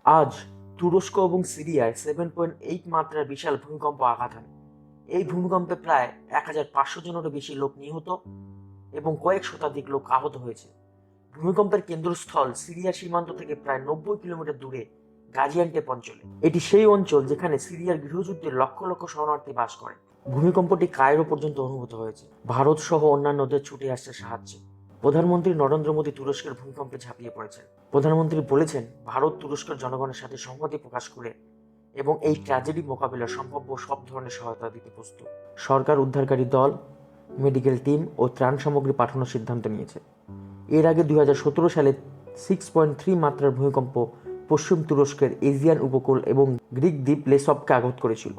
আজ তুরস্ক এবং সিরিয়ায় 7.8 মাত্রার বিশাল ভূমিকম্প আঘাত হানে। এই ভূমিকম্পে প্রায় 1500 জনেরও বেশি লোক নিহত এবং কয়েক শতাধিক লোক আহত হয়েছে। ভূমিকম্পের কেন্দ্রস্থল সিরিয়ার সীমান্ত থেকে প্রায় 90 কিলোমিটার দূরে গাজিয়ান্টেপ অঞ্চলে। এটি সেই অঞ্চল যেখানে সিরিয়ার গৃহযুদ্ধে লক্ষ লক্ষ শরণার্থী বাস করে। ভূমিকম্পটি কায়রো পর্যন্ত অনুভূত হয়েছে। ভারত সহ অন্যান্য দেশ ছুটে আসছে সাহায্যে। প্রধানমন্ত্রী নরেন্দ্র মোদী তুরস্কের ভূমিকম্পে ঝাঁপিয়ে পড়েছেন। প্রধানমন্ত্রী বলেছেন, ভারত তুরস্কের জনগণের সাথে সংহতি প্রকাশ করে এবং এই ট্র্যাজেডি মোকাবিলার সম্ভাব্য সব ধরনের সহায়তা দিতে প্রস্তুত। সরকার উদ্ধারকারী দল, মেডিকেল টিম ও ত্রাণ সামগ্রী পাঠানোর সিদ্ধান্ত নিয়েছে। এর আগে 2017 সালে 6.3 মাত্রার ভূমিকম্প পশ্চিম তুরস্কের এজিয়ান উপকূল এবং গ্রিক দ্বীপ লেসবকে আঘাত করেছিল।